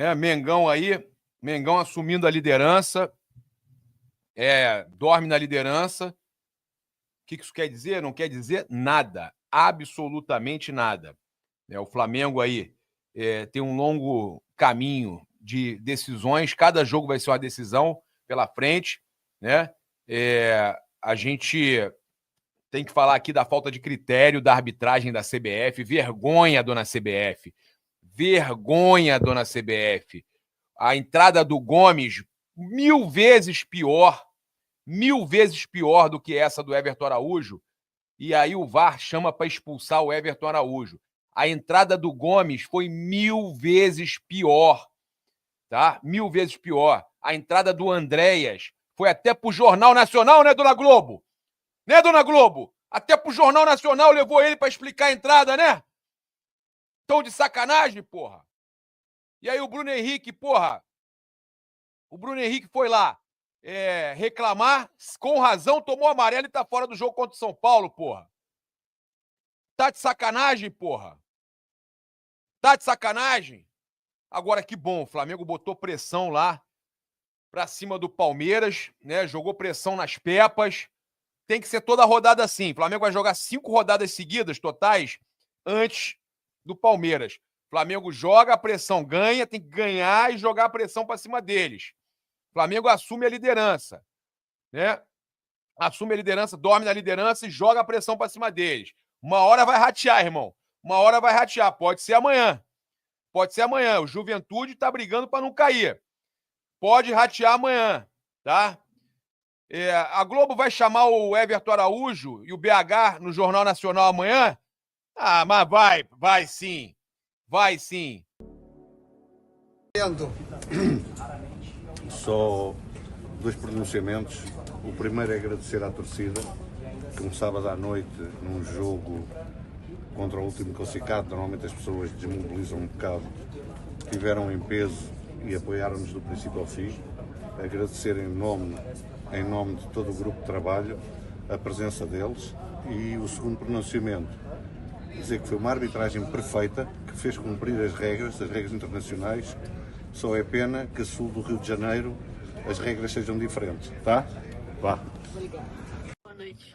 né? Mengão aí, Mengão assumindo a liderança, dorme na liderança. O que isso quer dizer? Não quer dizer nada, absolutamente nada. O Flamengo aí tem um longo caminho de decisões, cada jogo vai ser uma decisão pela frente, né? A gente tem que falar aqui da falta de critério da arbitragem da CBF, vergonha, dona CBF, vergonha, dona CBF. A entrada do Gomes, 1000 vezes pior do que essa do Everton Araújo, e aí o VAR chama para expulsar o Everton Araújo. A entrada do Gomes foi 1000 vezes pior, tá? 1000 vezes pior. A entrada do Andréas foi até pro Jornal Nacional, né, dona Globo? Né, dona Globo? Até pro Jornal Nacional levou ele para explicar a entrada, né? Tão de sacanagem, porra. E aí o Bruno Henrique, porra, o Bruno Henrique foi lá reclamar, com razão, tomou amarelo e tá fora do jogo contra o São Paulo, porra. Tá de sacanagem, porra. Tá de sacanagem? Agora, que bom, o Flamengo botou pressão lá pra cima do Palmeiras, né? Jogou pressão nas pepas. Tem que ser toda a rodada assim. O Flamengo vai jogar 5 rodadas seguidas, totais, antes do Palmeiras. O Flamengo joga, a pressão ganha, tem que ganhar e jogar a pressão pra cima deles. O Flamengo assume a liderança, né? Assume a liderança, dorme na liderança e joga a pressão pra cima deles. Uma hora vai ratear, irmão. Uma hora vai ratear. Pode ser amanhã. Pode ser amanhã. O Juventude tá brigando pra não cair. Pode ratear amanhã, tá? A Globo vai chamar o Everton Araújo e o BH no Jornal Nacional amanhã? Ah, mas vai sim. Vai sim. Só 2 pronunciamentos. O primeiro é agradecer à torcida, que um sábado à noite, num jogo contra o último classificado, normalmente as pessoas desmobilizam um bocado, tiveram em peso e apoiaram-nos do princípio ao fim. Agradecer em nome de todo o grupo de trabalho a presença deles. E o segundo pronunciamento, dizer que foi uma arbitragem perfeita, que fez cumprir as regras internacionais. Só é pena que a sul do Rio de Janeiro as regras sejam diferentes, tá? Vá. Boa noite.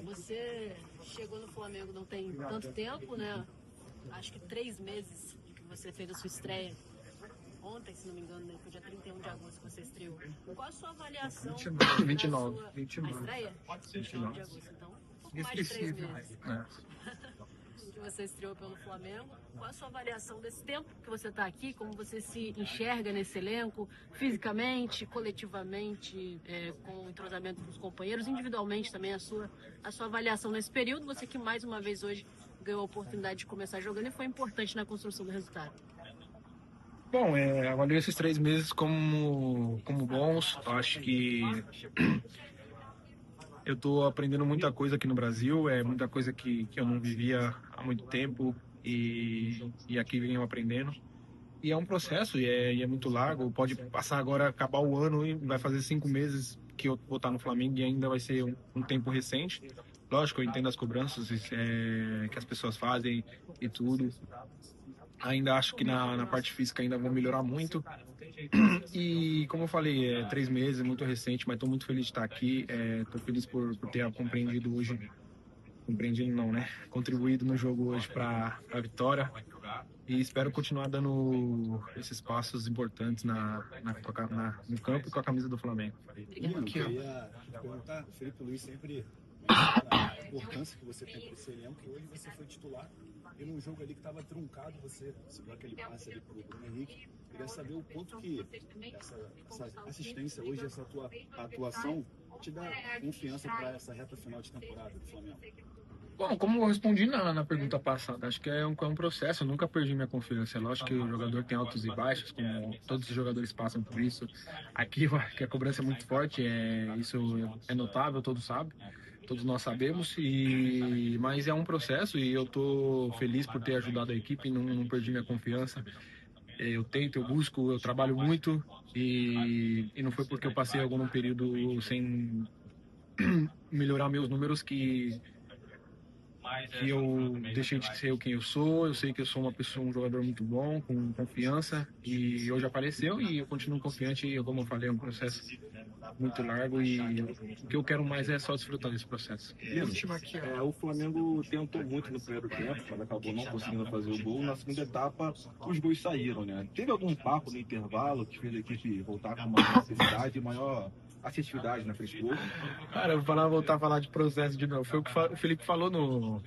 Você chegou no Flamengo não tem tanto tempo, né? Acho que 3 meses que você fez a sua estreia. Ontem, se não me engano, né? Foi dia 31 de agosto que você estreou. Qual a sua avaliação? 29. A estreia? 29 de agosto, então. Um pouco mais de 3 meses. Que você estreou pelo Flamengo. Qual a sua avaliação desse tempo que você está aqui? Como você se enxerga nesse elenco? Fisicamente, coletivamente, com o entrosamento dos companheiros, individualmente também a sua avaliação nesse período? Você que mais uma vez hoje ganhou a oportunidade de começar jogando e foi importante na construção do resultado. Bom, avalio esses 3 meses como bons. Acho que eu estou aprendendo muita coisa aqui no Brasil, muita coisa que eu não vivia há muito tempo e aqui venho aprendendo. E é um processo e é muito largo. Pode passar agora, acabar o ano e vai fazer 5 meses que eu vou estar no Flamengo e ainda vai ser um tempo recente. Lógico, eu entendo as cobranças que as pessoas fazem e tudo. Ainda acho que na parte física ainda vou melhorar muito. E como eu falei, 3 meses, muito recente, mas estou muito feliz de estar aqui. Estou feliz por ter compreendido hoje. Compreendido não, né? Contribuído no jogo hoje para a vitória. E espero continuar dando esses passos importantes no campo e com a camisa do Flamengo. Eu queria perguntar, o Felipe Luiz sempre a importância que você tem para esse elenco, e hoje você foi titular e num jogo ali que estava truncado, você segurou aquele passe ali pro Bruno Henrique. Queria saber o quanto que essa assistência hoje, essa tua atuação te dá confiança para essa reta final de temporada do Flamengo. Bom, como eu respondi na pergunta passada, acho que é um processo, eu nunca perdi minha confiança. É lógico que o jogador tem altos e baixos, como todos os jogadores passam por isso. Aqui que a cobrança é muito forte, isso é notável, todos sabem, todos nós sabemos, mas é um processo e eu estou feliz por ter ajudado a equipe, não perdi minha confiança. Eu tento, eu busco, eu trabalho muito e não foi porque eu passei algum período sem melhorar meus números que que eu deixei de ser quem eu sou. Eu sei que eu sou um jogador muito bom, com confiança, e hoje apareceu e eu continuo confiante. E como eu falei, é um processo muito largo e o que eu quero mais é só desfrutar desse processo. O Flamengo tentou muito no primeiro tempo, mas acabou não conseguindo fazer o gol. Na segunda etapa, os gols saíram, né? Teve algum papo no intervalo que fez a equipe voltar com uma necessidade maior assertividade na frente do gol? Cara, eu vou voltar a falar de processo de novo. Foi o que o Felipe falou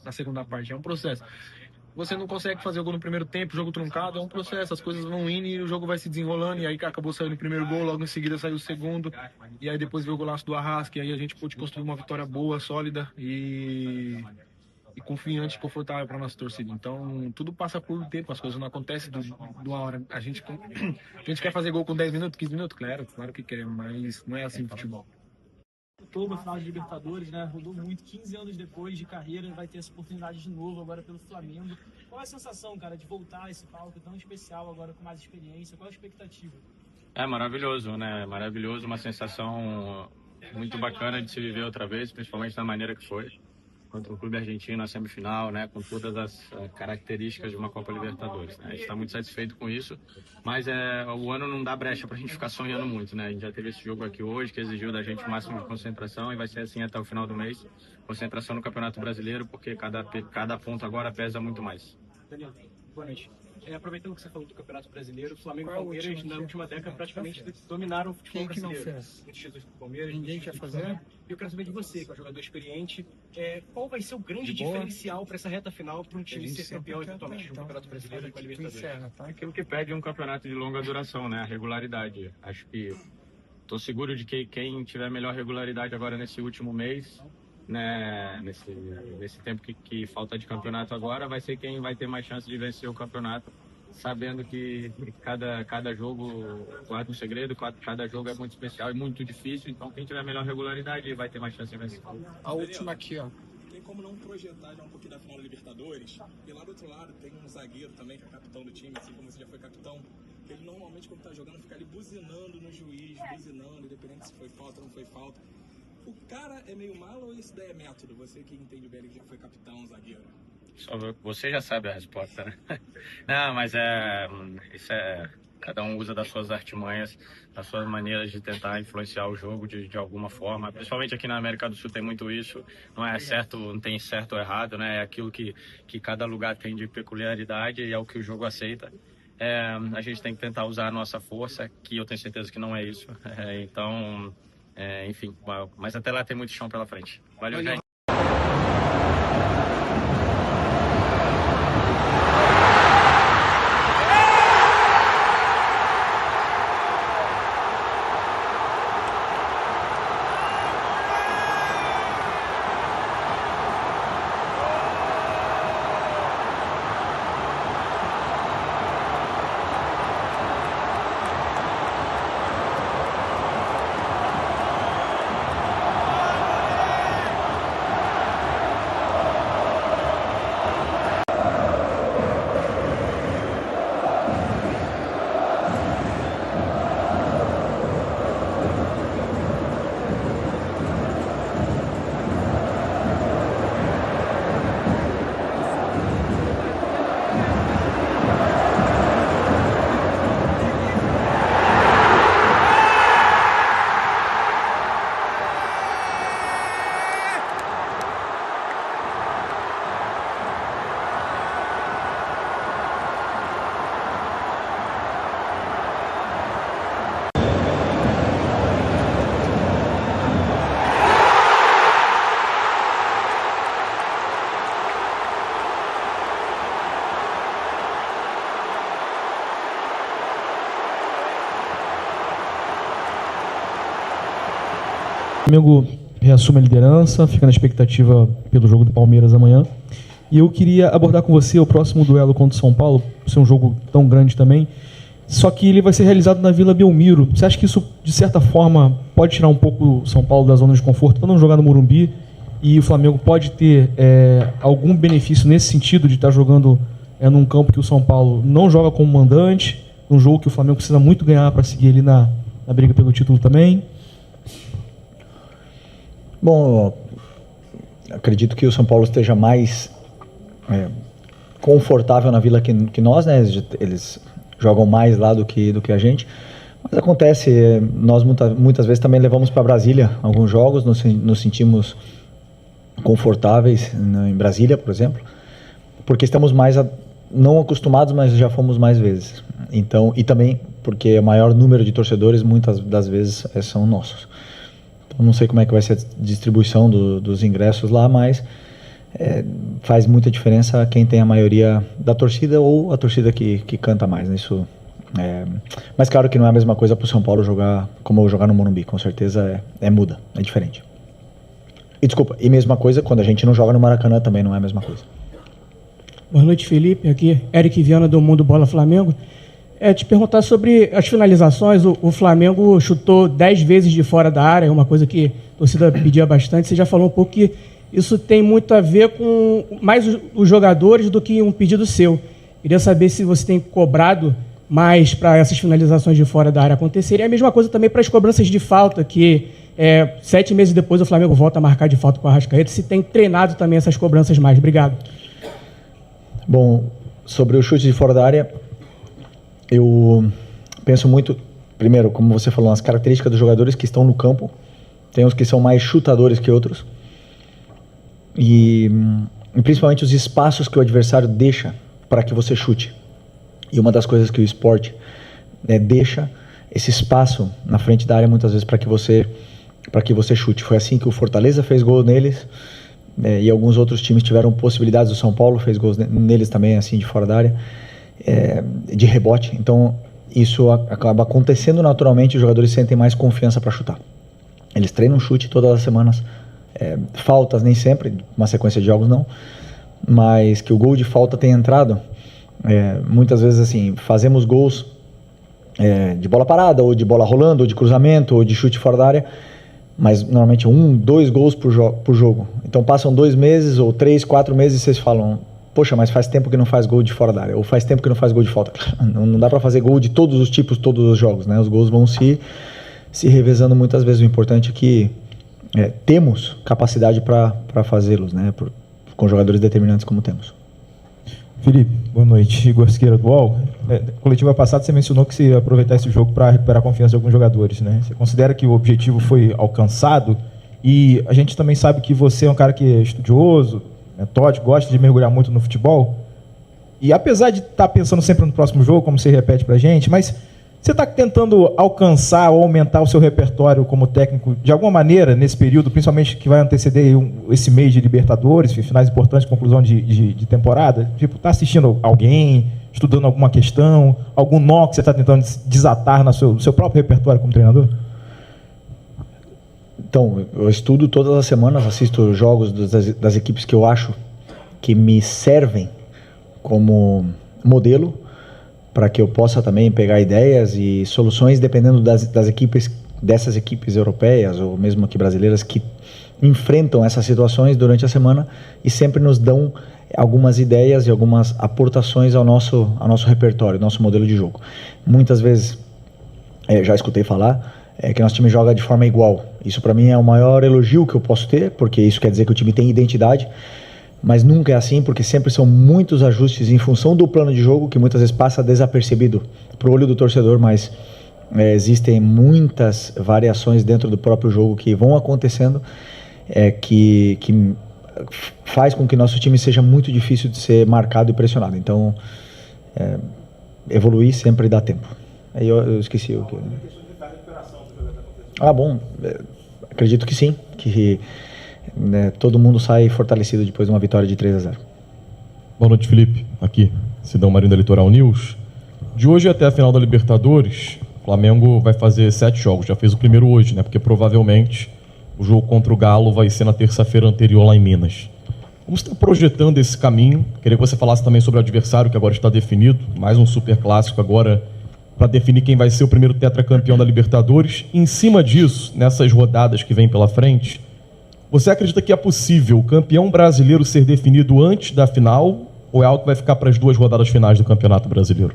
na segunda parte. É um processo. Você não consegue fazer o gol no primeiro tempo, jogo truncado, é um processo, as coisas vão indo e o jogo vai se desenrolando, e aí acabou saindo o primeiro gol, logo em seguida saiu o segundo, e aí depois veio o golaço do Arrasca, e aí a gente pôde construir uma vitória boa, sólida e confiante e confortável para nossa torcida. Então, tudo passa por tempo, as coisas não acontecem de uma hora. A gente quer fazer gol com 10 minutos, 15 minutos? Claro que quer, mas não é assim o futebol. Todo final de Libertadores, né? Rodou muito, 15 anos depois de carreira, vai ter essa oportunidade de novo agora pelo Flamengo. Qual é a sensação, cara, de voltar a esse palco tão especial agora com mais experiência? Qual é a expectativa? É maravilhoso, né? Maravilhoso, uma sensação muito bacana de se viver outra vez, principalmente da maneira que foi. Contra o clube argentino na semifinal, né, com todas as características de uma Copa Libertadores, né? A gente está muito satisfeito com isso, mas o ano não dá brecha para a gente ficar sonhando muito, né? A gente já teve esse jogo aqui hoje que exigiu da gente o máximo de concentração e vai ser assim até o final do mês. Concentração no Campeonato Brasileiro, porque cada ponto agora pesa muito mais. Daniel, boa noite. Aproveitando que você falou do Campeonato Brasileiro, Flamengo e Palmeiras na última década praticamente dominaram o futebol brasileiro. Muitos títulos do Palmeiras, ninguém quer fazer. E eu quero saber de você, que é um jogador experiente, qual vai ser o grande diferencial para essa reta final para um time ser campeão eventualmente do Campeonato Brasileiro e com a Libertadores? Aquilo que pede um campeonato de longa duração, né? A regularidade. Acho que estou seguro de que quem tiver melhor regularidade agora nesse último mês, né, nesse tempo que falta de campeonato agora, vai ser quem vai ter mais chance de vencer o campeonato, sabendo que cada jogo guarda um segredo, cada jogo é muito especial e muito difícil, então quem tiver melhor regularidade vai ter mais chance de vencer. A última aqui, ó. Tem como não projetar já um pouquinho da final da Libertadores? E lá do outro lado tem um zagueiro também, que é capitão do time, assim como você já foi capitão, que ele normalmente quando tá jogando fica ali buzinando no juiz, buzinando, independente se foi falta ou não foi falta. O cara é meio malo ou isso daí é método? Você que entende bem, que já foi capitão, zagueiro. Só você já sabe a resposta, né? Não, mas isso cada um usa das suas artimanhas, das suas maneiras de tentar influenciar o jogo de alguma forma. Principalmente aqui na América do Sul tem muito isso. Não é certo, não tem certo ou errado, né? É aquilo que cada lugar tem de peculiaridade e é o que o jogo aceita. A gente tem que tentar usar a nossa força, que eu tenho certeza que não é isso. Então... enfim, mas até lá tem muito chão pela frente. Valeu, gente. O Flamengo reassume a liderança, fica na expectativa pelo jogo do Palmeiras amanhã. E eu queria abordar com você o próximo duelo contra o São Paulo, por ser um jogo tão grande também, só que ele vai ser realizado na Vila Belmiro. Você acha que isso, de certa forma, pode tirar um pouco o São Paulo da zona de conforto para não jogar no Morumbi? E o Flamengo pode ter algum benefício nesse sentido de estar jogando num campo que o São Paulo não joga como mandante, num jogo que o Flamengo precisa muito ganhar para seguir ali na briga pelo título também? Bom, acredito que o São Paulo esteja mais confortável na Vila que nós, né? Eles jogam mais lá do que a gente. Mas acontece, nós muitas vezes também levamos para Brasília alguns jogos, nos sentimos confortáveis em Brasília, por exemplo, porque estamos mais não acostumados, mas já fomos mais vezes. Então, e também porque o maior número de torcedores muitas das vezes são nossos. Então, não sei como é que vai ser a distribuição dos ingressos lá, mas faz muita diferença quem tem a maioria da torcida ou a torcida que canta mais, né? Isso, mas claro que não é a mesma coisa para o São Paulo jogar como jogar no Morumbi, com certeza muda, é diferente. E desculpa, e mesma coisa quando a gente não joga no Maracanã também não é a mesma coisa. Boa noite, Felipe. Aqui, Eric Viana do Mundo Bola Flamengo. Te perguntar sobre as finalizações. O Flamengo chutou 10 vezes de fora da área, uma coisa que a torcida pedia bastante. Você já falou um pouco que isso tem muito a ver com mais os jogadores do que um pedido seu. Queria saber se você tem cobrado mais para essas finalizações de fora da área acontecerem. É a mesma coisa também para as cobranças de falta, que 7 meses depois o Flamengo volta a marcar de falta com a Arrascaeta. Se tem treinado também essas cobranças mais. Obrigado. Bom, sobre o chute de fora da área, eu penso muito, primeiro, como você falou, nas características dos jogadores que estão no campo. Tem uns que são mais chutadores que outros. E principalmente os espaços que o adversário deixa para que você chute. E uma das coisas que o esporte deixa esse espaço na frente da área muitas vezes para que você chute. Foi assim que o Fortaleza fez gol neles. E alguns outros times tiveram possibilidades. O São Paulo fez gols neles também, assim, de fora da área, de rebote. Então, isso acaba acontecendo naturalmente. Os jogadores sentem mais confiança para chutar. Eles treinam chute todas as semanas. Faltas nem sempre, uma sequência de jogos não. Mas que o gol de falta tenha entrado. Muitas vezes, assim, fazemos gols de bola parada, ou de bola rolando, ou de cruzamento, ou de chute fora da área. Mas normalmente 2 gols por jogo. Então passam 2 meses ou 3, 4 meses e vocês falam: poxa, mas faz tempo que não faz gol de fora da área, ou faz tempo que não faz gol de falta. Não dá para fazer gol de todos os tipos, todos os jogos, né? Os gols vão se revezando muitas vezes. O importante é que temos capacidade para fazê-los, né? Com jogadores determinantes como temos. Felipe, boa noite. Igor Siqueira do UOL. Coletiva passada você mencionou que você ia aproveitar esse jogo para recuperar a confiança de alguns jogadores, né? Você considera que o objetivo foi alcançado? E a gente também sabe que você é um cara que é estudioso, metódico, gosta de mergulhar muito no futebol. E apesar de estar pensando sempre no próximo jogo, como você repete para a gente, mas você está tentando alcançar ou aumentar o seu repertório como técnico de alguma maneira nesse período, principalmente que vai anteceder esse mês de Libertadores, finais importantes, conclusão de temporada? Tipo, está assistindo alguém, estudando alguma questão, algum nó que você está tentando desatar no seu próprio repertório como treinador? Então, eu estudo todas as semanas, assisto jogos das equipes que eu acho que me servem como modelo, para que eu possa também pegar ideias e soluções dependendo das equipes, dessas equipes europeias ou mesmo aqui brasileiras que enfrentam essas situações durante a semana e sempre nos dão algumas ideias e algumas aportações ao nosso repertório, nosso modelo de jogo. Muitas vezes, já escutei falar, que nosso time joga de forma igual. Isso para mim é o maior elogio que eu posso ter, porque isso quer dizer que o time tem identidade. Mas nunca é assim, porque sempre são muitos ajustes em função do plano de jogo, que muitas vezes passa desapercebido para o olho do torcedor, mas existem muitas variações dentro do próprio jogo que vão acontecendo, que faz com que nosso time seja muito difícil de ser marcado e pressionado. Então, evoluir sempre dá tempo. Aí eu esqueci o que... Bom, acredito que sim, que... todo mundo sai fortalecido depois de uma vitória de 3-0. Boa noite, Felipe. Aqui, Sidão Marinho da Litoral News. De hoje até a final da Libertadores, o Flamengo vai fazer 7 jogos. Já fez o primeiro hoje, né? Porque provavelmente o jogo contra o Galo vai ser na terça-feira anterior lá em Minas. Como você está projetando esse caminho? Queria que você falasse também sobre o adversário que agora está definido. Mais um super clássico agora para definir quem vai ser o primeiro tetracampeão da Libertadores. E, em cima disso, nessas rodadas que vem pela frente, você acredita que é possível o campeão brasileiro ser definido antes da final ou é algo que vai ficar para as 2 rodadas finais do Campeonato Brasileiro?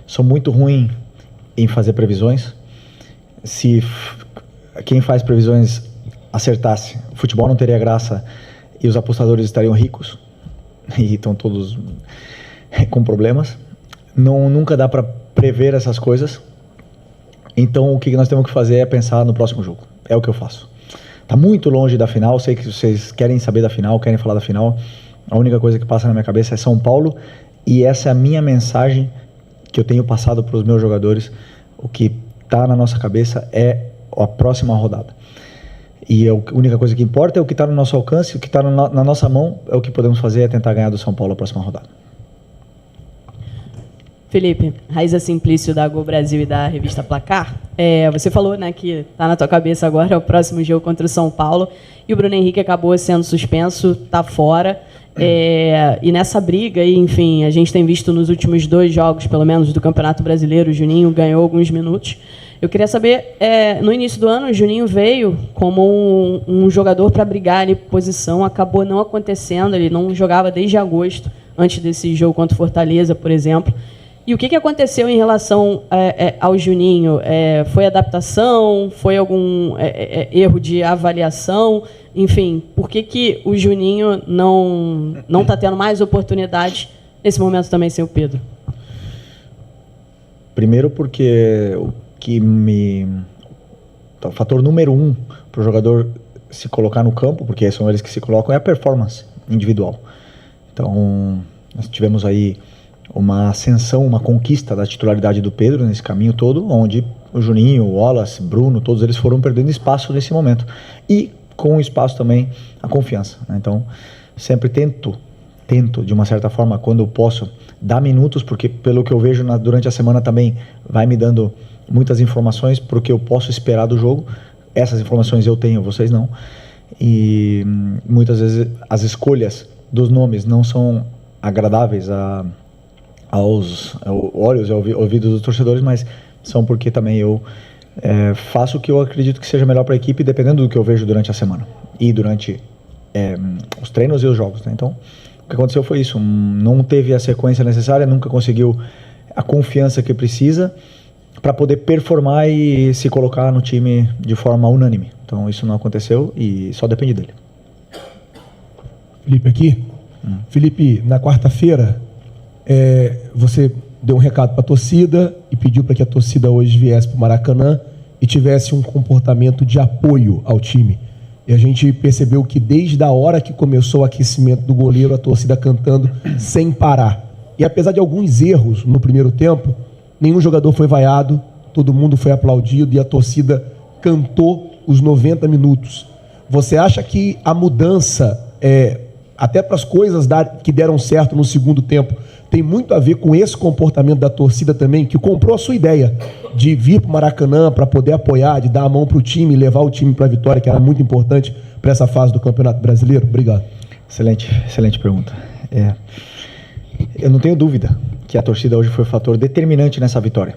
Sou muito ruim em fazer previsões. Se quem faz previsões acertasse, o futebol não teria graça e os apostadores estariam ricos e estão todos com problemas. Nunca dá para prever essas coisas. Então o que nós temos que fazer é pensar no próximo jogo. É o que eu faço. Está muito longe da final. Sei que vocês querem saber da final, querem falar da final. A única coisa que passa na minha cabeça é São Paulo, e essa é a minha mensagem que eu tenho passado para os meus jogadores. O que está na nossa cabeça é a próxima rodada. E a única coisa que importa é o que está no nosso alcance, o que está na nossa mão é o que podemos fazer, é tentar ganhar do São Paulo a próxima rodada. Felipe, Raíza Simplício da Gol Brasil e da revista Placar. Você falou, né, que está na tua cabeça agora o próximo jogo contra o São Paulo, e o Bruno Henrique acabou sendo suspenso, está fora. E nessa briga, enfim, a gente tem visto nos últimos 2 jogos, pelo menos, do Campeonato Brasileiro, o Juninho ganhou alguns minutos. Eu queria saber, no início do ano, o Juninho veio como um jogador para brigar ali por posição, acabou não acontecendo, ele não jogava desde agosto, antes desse jogo contra o Fortaleza, por exemplo. E o que aconteceu em relação ao Juninho? Foi adaptação? Foi algum erro de avaliação? Enfim, por que o Juninho não está tendo mais oportunidade nesse momento também sem o Pedro? Primeiro porque o fator número 1 para o jogador se colocar no campo, porque são eles que se colocam, é a performance individual. Então, nós tivemos aí uma ascensão, uma conquista da titularidade do Pedro nesse caminho todo, onde o Juninho, o Wallace, Bruno, todos eles foram perdendo espaço nesse momento. E com o espaço também a confiança, né? Então, sempre tento, de uma certa forma, quando eu posso, dar minutos, porque pelo que eu vejo durante a semana também vai me dando muitas informações porque eu posso esperar do jogo. Essas informações eu tenho, vocês não. E muitas vezes as escolhas dos nomes não são agradáveis aos olhos e ouvidos dos torcedores, mas são porque também eu faço o que eu acredito que seja melhor para a equipe, dependendo do que eu vejo durante a semana e durante os treinos e os jogos, né? Então, o que aconteceu foi isso. Não teve a sequência necessária, nunca conseguiu a confiança que precisa para poder performar e se colocar no time de forma unânime. Então, isso não aconteceu e só depende dele. Felipe aqui. Felipe, na quarta-feira, você deu um recado para a torcida e pediu para que a torcida hoje viesse para o Maracanã e tivesse um comportamento de apoio ao time. E a gente percebeu que desde a hora que começou o aquecimento do goleiro, a torcida cantando sem parar. E apesar de alguns erros no primeiro tempo, nenhum jogador foi vaiado, todo mundo foi aplaudido e a torcida cantou os 90 minutos. Você acha que a mudança, até para as coisas que deram certo no segundo tempo, tem muito a ver com esse comportamento da torcida também, que comprou a sua ideia de vir para o Maracanã para poder apoiar, de dar a mão para o time, levar o time para a vitória, que era muito importante para essa fase do Campeonato Brasileiro? Obrigado. Excelente pergunta. Eu não tenho dúvida que a torcida hoje foi um fator determinante nessa vitória.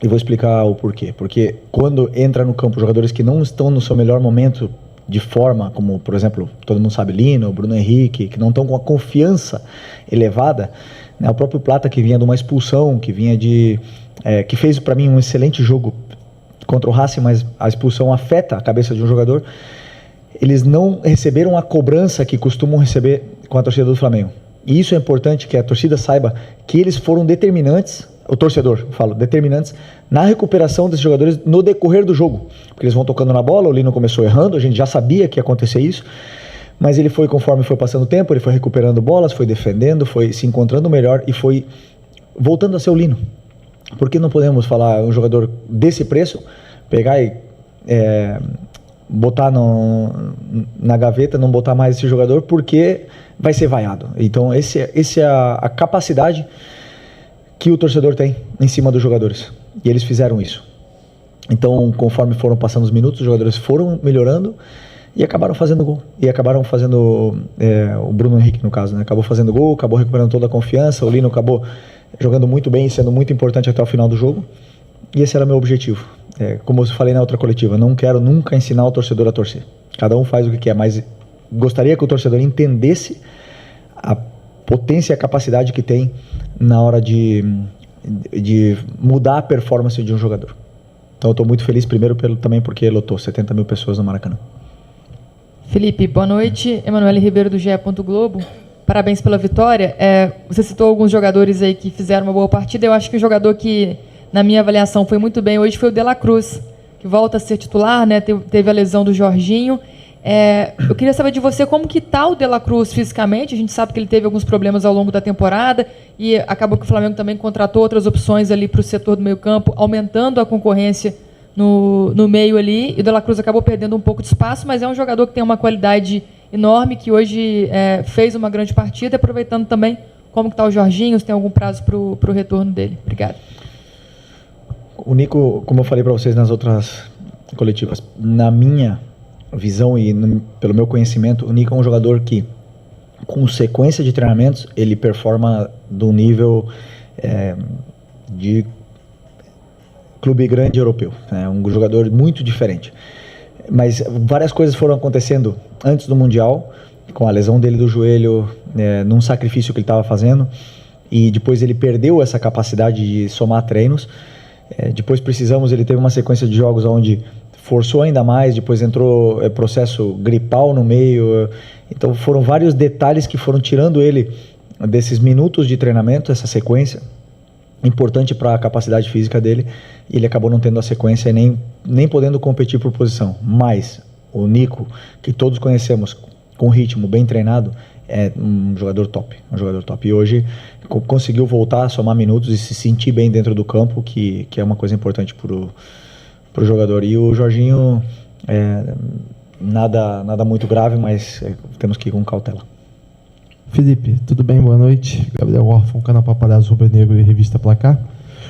E vou explicar o porquê. Porque quando entra no campo jogadores que não estão no seu melhor momento de forma, como, por exemplo, todo mundo sabe, Lino, Bruno Henrique, que não estão com a confiança elevada, né? O próprio Plata, que vinha de uma expulsão, que vinha que fez para mim um excelente jogo contra o Racing, mas a expulsão afeta a cabeça de um jogador. Eles não receberam a cobrança que costumam receber com a torcida do Flamengo. E isso é importante que a torcida saiba que eles foram determinantes, o torcedor, determinantes, na recuperação desses jogadores no decorrer do jogo. Porque eles vão tocando na bola, o Lino começou errando, a gente já sabia que ia acontecer isso, mas ele foi, conforme foi passando o tempo, ele foi recuperando bolas, foi defendendo, foi se encontrando melhor e foi voltando a ser o Lino. Por que não podemos falar um jogador desse preço, pegar e botar na gaveta, não botar mais esse jogador, porque vai ser vaiado. Então, esse é a capacidade que o torcedor tem em cima dos jogadores. E eles fizeram isso. Então, conforme foram passando os minutos, os jogadores foram melhorando e acabaram fazendo gol. E acabaram fazendo, o Bruno Henrique, no caso, né? Acabou fazendo gol, acabou recuperando toda a confiança, o Lino acabou jogando muito bem, sendo muito importante até o final do jogo. E esse era o meu objetivo. Como eu falei na outra coletiva, não quero nunca ensinar o torcedor a torcer. Cada um faz o que quer, mas gostaria que o torcedor entendesse a potência e a capacidade que tem na hora de mudar a performance de um jogador. Então eu estou muito feliz, primeiro também porque lotou 70 mil pessoas no Maracanã. Felipe, boa noite. Emanuele Ribeiro, do GE. Globo. Parabéns pela vitória. Você citou alguns jogadores aí que fizeram uma boa partida. Eu acho que o jogador que, na minha avaliação, foi muito bem hoje foi o De La Cruz, que volta a ser titular, né? Teve a lesão do Jorginho. Eu queria saber de você como que está o De La Cruz fisicamente. A gente sabe que ele teve alguns problemas ao longo da temporada e acabou que o Flamengo também contratou outras opções ali para o setor do meio campo, aumentando a concorrência no meio ali. E o De La Cruz acabou perdendo um pouco de espaço, mas é um jogador que tem uma qualidade enorme, que hoje fez uma grande partida, aproveitando também como que está o Jorginho, se tem algum prazo para o retorno dele. Obrigado. O Nico, como eu falei para vocês nas outras coletivas, na minha visão e pelo meu conhecimento, o Nico é um jogador que, com sequência de treinamentos, ele performa do nível de clube grande europeu. É um jogador muito diferente. Mas várias coisas foram acontecendo antes do Mundial, com a lesão dele do joelho, num sacrifício que ele estava fazendo, e depois ele perdeu essa capacidade de somar treinos. Depois ele teve uma sequência de jogos onde forçou ainda mais, depois entrou processo gripal no meio. Então foram vários detalhes que foram tirando ele desses minutos de treinamento, essa sequência importante para a capacidade física dele, e ele acabou não tendo a sequência e nem podendo competir por posição. Mas o Nico, que todos conhecemos, com ritmo, bem treinado, é um jogador top. E hoje conseguiu voltar a somar minutos e se sentir bem dentro do campo, que é uma coisa importante para o jogador. E o Jorginho, nada muito grave, mas temos que ir com cautela. Felipe, tudo bem? Boa noite. Gabriel Orfão, canal Paparazzo Rubro-Negro e Revista Placar.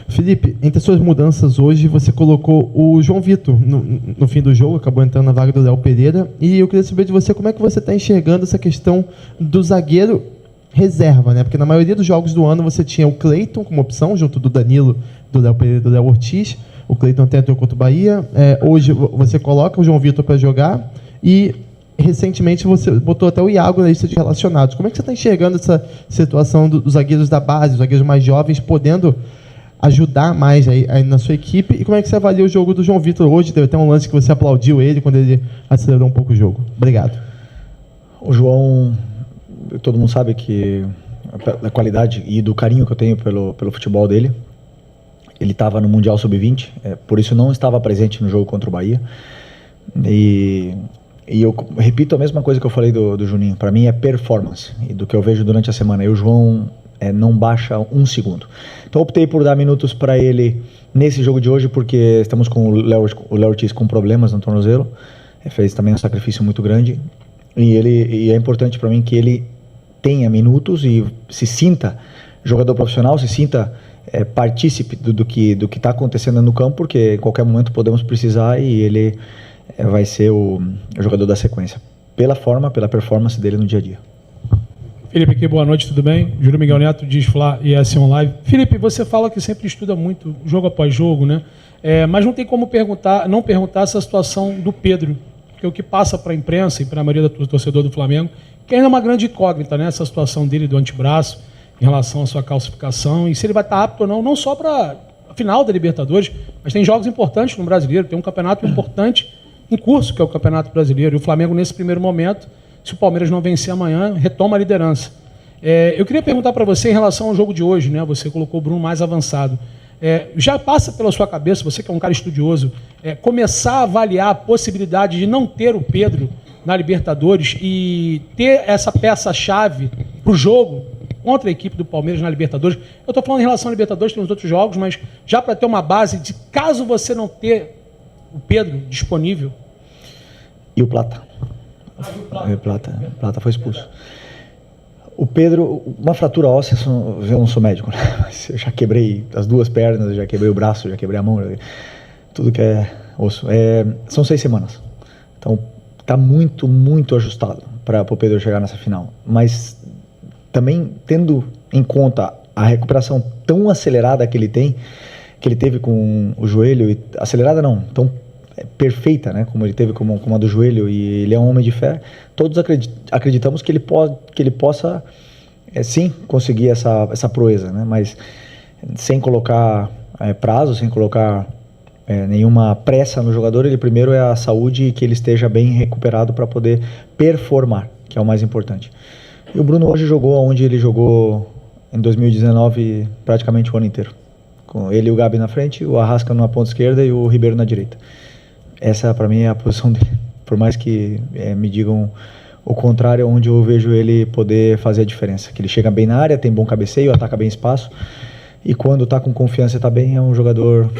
Felipe, entre as suas mudanças hoje, você colocou o João Vitor no fim do jogo, acabou entrando na vaga do Léo Pereira, e eu queria saber de você como é que você está enxergando essa questão do zagueiro reserva, né? Porque na maioria dos jogos do ano você tinha o Cleiton como opção, junto do Danilo, do Léo Pereira e do Léo Ortiz. O Cleiton até entrou contra o Bahia. Hoje você coloca o João Vitor para jogar e recentemente você botou até o Iago na lista de relacionados. Como é que você está enxergando essa situação dos zagueiros da base, os zagueiros mais jovens, podendo ajudar mais aí na sua equipe? E como é que você avalia o jogo do João Vitor hoje? Teve até um lance que você aplaudiu ele quando ele acelerou um pouco o jogo. Obrigado. O João, todo mundo sabe que a qualidade e do carinho que eu tenho pelo futebol dele. Ele estava no Mundial Sub-20, por isso não estava presente no jogo contra o Bahia. E eu repito a mesma coisa que eu falei do Juninho. Para mim é performance, e do que eu vejo durante a semana. E o João não baixa um segundo. Então optei por dar minutos para ele nesse jogo de hoje, porque estamos com o Léo Ortiz com problemas no tornozelo. Fez também um sacrifício muito grande. E é importante para mim que ele tenha minutos e se sinta jogador profissional, se sinta partícipe do que está acontecendo no campo, porque em qualquer momento podemos precisar, e ele vai ser o jogador da sequência, pela performance dele no dia a dia. Felipe, aqui, boa noite, tudo bem? Júlio Miguel Neto, Diz Fla e ES Live. Felipe, você fala que sempre estuda muito, jogo após jogo, né? Mas não tem como não perguntar essa situação do Pedro, porque o que passa para a imprensa e para a maioria do torcedor do Flamengo, que ainda é uma grande incógnita, né? Essa situação dele do antebraço, em relação à sua calcificação, e se ele vai estar apto ou não só para a final da Libertadores, mas tem jogos importantes no Brasileiro, tem um campeonato importante em curso, que é o Campeonato Brasileiro, e o Flamengo, nesse primeiro momento, se o Palmeiras não vencer amanhã, retoma a liderança. Eu queria perguntar para você em relação ao jogo de hoje, né? Você colocou o Bruno mais avançado. Já passa pela sua cabeça, você que é um cara estudioso, começar a avaliar a possibilidade de não ter o Pedro na Libertadores e ter essa peça-chave para o jogo contra a equipe do Palmeiras na Libertadores? Eu estou falando em relação à Libertadores, tem os outros jogos, mas já para ter uma base de caso você não ter o Pedro disponível. E o Plata? Plata foi expulso. O Pedro, uma fratura óssea, eu não sou médico, né? Mas eu já quebrei as duas pernas, já quebrei o braço, já quebrei a mão, tudo que é osso. São 6 semanas. Então está muito, muito ajustado para o Pedro chegar nessa final. Mas também tendo em conta a recuperação tão acelerada que ele teve com o joelho, acelerada não, tão perfeita, né, como ele teve com a do joelho, e ele é um homem de fé, todos acreditamos que ele possa sim conseguir essa proeza, né, mas sem colocar prazo, sem colocar nenhuma pressa no jogador. Ele primeiro é a saúde e que ele esteja bem recuperado para poder performar, que é o mais importante. E o Bruno hoje jogou onde ele jogou em 2019 praticamente o ano inteiro. Com ele e o Gabi na frente, o Arrasca na ponta esquerda e o Ribeiro na direita. Essa para mim é a posição dele. Por mais que me digam o contrário, onde eu vejo ele poder fazer a diferença. Que ele chega bem na área, tem bom cabeceio, ataca bem espaço. E quando está com confiança e está bem, é um jogador...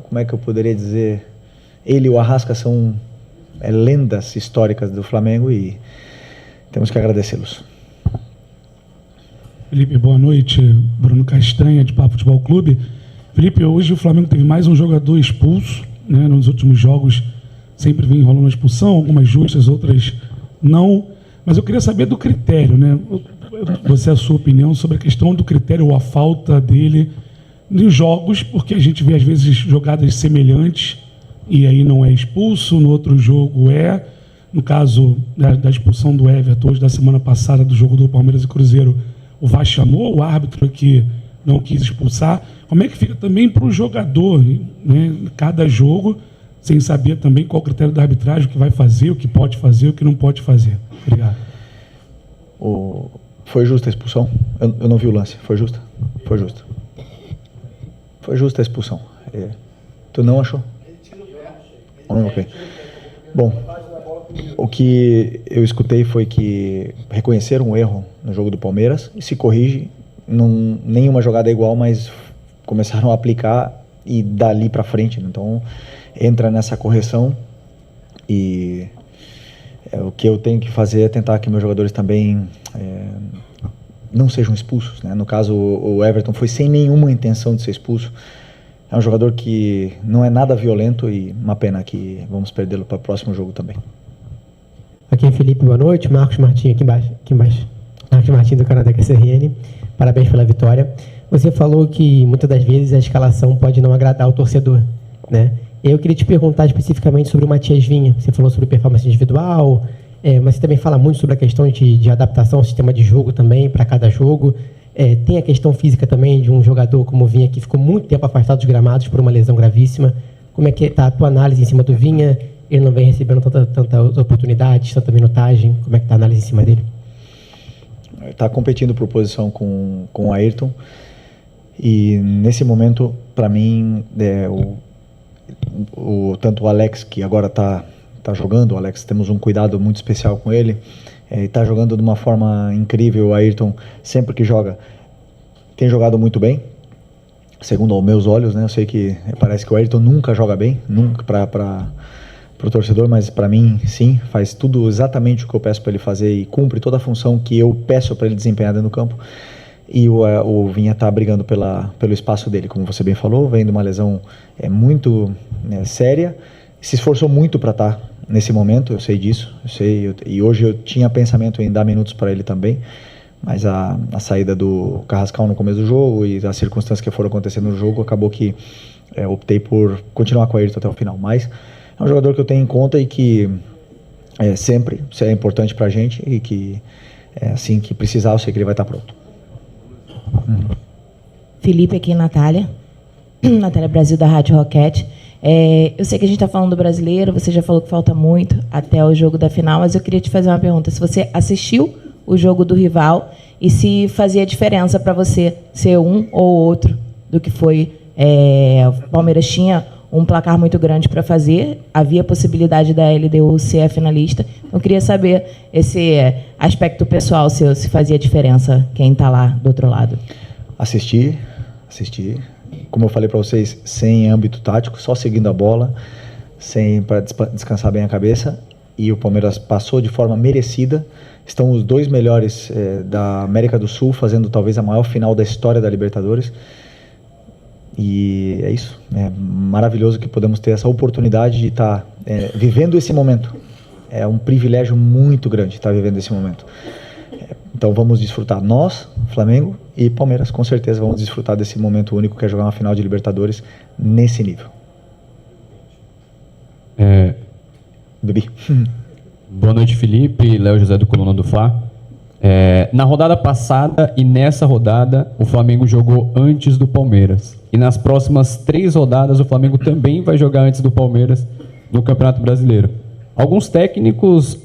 como é que eu poderia dizer? Ele e o Arrasca são lendas históricas do Flamengo e temos que agradecê-los. Felipe, boa noite. Bruno Castanha, de Papo Futebol Clube. Felipe, hoje o Flamengo teve mais um jogador expulso, né? Nos últimos jogos sempre vem rolando uma expulsão, algumas justas, outras não. Mas eu queria saber do critério, né? Você, a sua opinião sobre a questão do critério ou a falta dele nos jogos, porque a gente vê às vezes jogadas semelhantes e aí não é expulso, no outro jogo é. No caso da expulsão do Everton, hoje da semana passada, do jogo do Palmeiras e Cruzeiro, o VAR chamou o árbitro que não quis expulsar. Como é que fica também para o jogador, né, cada jogo, sem saber também qual o critério da arbitragem, o que vai fazer, o que pode fazer, o que não pode fazer? Obrigado. Foi justa a expulsão? Eu não vi o lance. Foi justa? Foi justa. Foi justa a expulsão. Tu não achou? Ok. Bom, o que eu escutei foi que reconheceram um erro no jogo do Palmeiras e se corrige. Nenhuma jogada é igual, mas começaram a aplicar e dali para frente. Então, entra nessa correção e o que eu tenho que fazer é tentar que meus jogadores também não sejam expulsos, né? No caso, o Everton foi sem nenhuma intenção de ser expulso. É um jogador que não é nada violento e uma pena que vamos perdê-lo para o próximo jogo também. Aqui é Felipe, boa noite. Marcos Martins, aqui embaixo. Marcos Martins do Canadá QCRN. Parabéns pela vitória. Você falou que muitas das vezes a escalação pode não agradar o torcedor, né? Eu queria te perguntar especificamente sobre o Matias Vinha. Você falou sobre performance individual, mas você também fala muito sobre a questão de adaptação ao sistema de jogo também, para cada jogo. Tem a questão física também de um jogador como o Vinha, que ficou muito tempo afastado dos gramados por uma lesão gravíssima. Como é que está a tua análise em cima do Vinha? Ele não vem recebendo tantas oportunidades, tanta minutagem. Como é que está a análise em cima dele? Está competindo por posição com o Ayrton. E nesse momento, para mim, tanto o Alex, que agora está jogando, o Alex, temos um cuidado muito especial com ele, está jogando de uma forma incrível. O Ayrton, sempre que joga, tem jogado muito bem, segundo aos meus olhos, né? Eu sei que parece que o Ayrton nunca joga bem, nunca para o torcedor, mas para mim, sim, faz tudo exatamente o que eu peço para ele fazer e cumpre toda a função que eu peço para ele desempenhar dentro do campo. E o Vinha está brigando pelo espaço dele, como você bem falou, vem de uma lesão muito séria, se esforçou muito para estar nesse momento, eu sei disso, e hoje eu tinha pensamento em dar minutos para ele também, mas a saída do Carrascal no começo do jogo e as circunstâncias que foram acontecendo no jogo, acabou que optei por continuar com o Ayrton até o final, mas é um jogador que eu tenho em conta e que sempre é importante para a gente e que assim que precisar eu sei que ele vai estar pronto. Felipe, aqui Natália Brasil da Rádio Roquete. Eu sei que a gente está falando do brasileiro, você já falou que falta muito até o jogo da final, mas eu queria te fazer uma pergunta. Se você assistiu o jogo do rival e se fazia diferença para você ser um ou outro do que foi. O Palmeiras tinha um placar muito grande para fazer, havia possibilidade da LDU ser a finalista. Então, eu queria saber esse aspecto pessoal, se fazia diferença quem está lá do outro lado. Assisti. Como eu falei para vocês, sem âmbito tático, só seguindo a bola, para descansar bem a cabeça. E o Palmeiras passou de forma merecida. Estão os dois melhores da América do Sul, fazendo talvez a maior final da história da Libertadores. E é isso. É maravilhoso que podemos ter essa oportunidade de estar vivendo esse momento. É um privilégio muito grande estar vivendo esse momento. Então vamos desfrutar, nós, Flamengo e Palmeiras, com certeza vamos desfrutar desse momento único que é jogar uma final de Libertadores nesse nível. Boa noite, Felipe, Léo José do Coluna do Fla. Na rodada passada e nessa rodada, o Flamengo jogou antes do Palmeiras. E nas próximas 3 rodadas, o Flamengo também vai jogar antes do Palmeiras no Campeonato Brasileiro. Alguns técnicos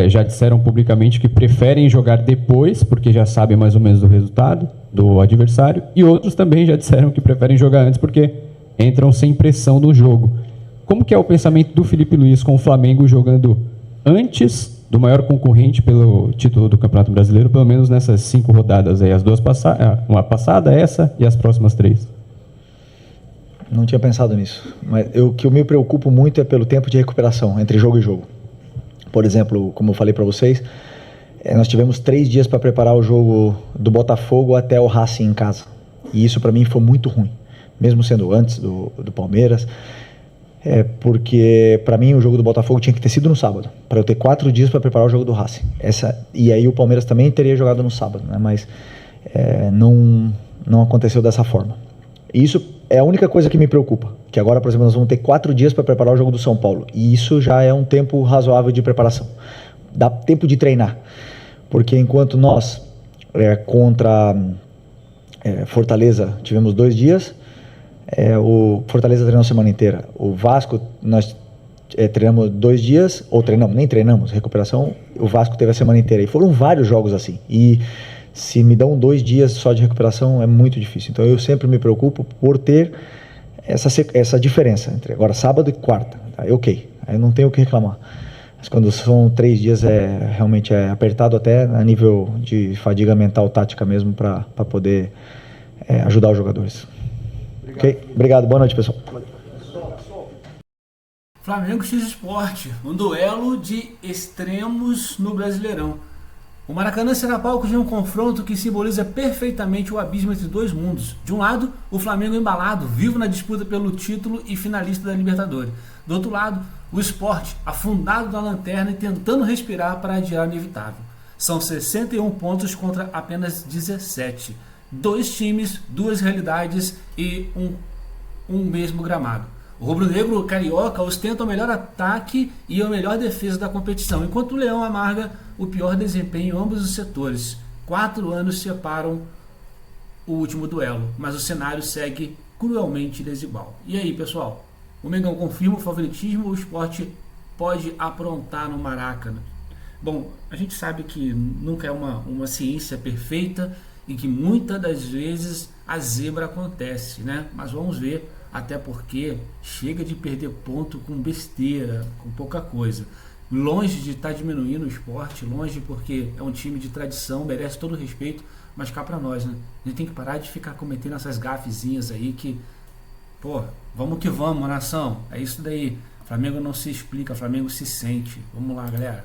já disseram publicamente que preferem jogar depois, porque já sabem mais ou menos do resultado do adversário. E outros também já disseram que preferem jogar antes, porque entram sem pressão no jogo. Como que é o pensamento do Felipe Luiz com o Flamengo jogando antes do maior concorrente pelo título do Campeonato Brasileiro, pelo menos nessas 5 rodadas aí, as duas uma passada, essa e as próximas 3? Não tinha pensado nisso, mas o que eu me preocupo muito é pelo tempo de recuperação entre jogo e jogo. Por exemplo, como eu falei para vocês, nós tivemos 3 dias para preparar o jogo do Botafogo até o Racing em casa, e isso para mim foi muito ruim, mesmo sendo antes do Palmeiras. Porque para mim o jogo do Botafogo tinha que ter sido no sábado, para eu ter 4 dias para preparar o jogo do Racing. E aí o Palmeiras também teria jogado no sábado, né? Mas não aconteceu dessa forma. E isso é a única coisa que me preocupa, que agora, por exemplo, nós vamos ter 4 dias para preparar o jogo do São Paulo, e isso já é um tempo razoável de preparação. Dá tempo de treinar, porque enquanto nós contra Fortaleza tivemos 2 dias, o Fortaleza treinou a semana inteira. O Vasco, nós treinamos 2 dias, ou nem treinamos, recuperação, o Vasco teve a semana inteira. E foram vários jogos assim. E se me dão 2 dias só de recuperação, é muito difícil. Então eu sempre me preocupo por ter essa diferença entre agora sábado e quarta. Tá? Ok, aí eu não tenho o que reclamar. Mas quando são 3 dias, realmente é apertado até a nível de fadiga mental, tática mesmo, para poder ajudar os jogadores. Ok? Obrigado, boa noite, pessoal. Flamengo X Sport, um duelo de extremos no Brasileirão. O Maracanã será palco de um confronto que simboliza perfeitamente o abismo entre 2 mundos. De um lado, o Flamengo embalado, vivo na disputa pelo título e finalista da Libertadores. Do outro lado, o Sport, afundado na lanterna e tentando respirar para adiar o inevitável. São 61 pontos contra apenas 17. 2 times, 2 realidades e um mesmo gramado. O rubro-negro carioca ostenta o melhor ataque e a melhor defesa da competição, enquanto o Leão amarga o pior desempenho em ambos os setores. 4 anos separam o último duelo, mas o cenário segue cruelmente desigual. E aí, pessoal? O Mengão confirma o favoritismo ou o Sport pode aprontar no Maracanã? Bom, a gente sabe que nunca é uma ciência perfeita, e que muitas das vezes a zebra acontece, né? Mas vamos ver, até porque chega de perder ponto com besteira, com pouca coisa. Longe de estar diminuindo o esporte, longe porque é um time de tradição, merece todo o respeito, mas cá pra nós, né? A gente tem que parar de ficar cometendo essas gafezinhas aí que, vamos que vamos, nação, é isso daí. Flamengo não se explica, Flamengo se sente. Vamos lá, galera.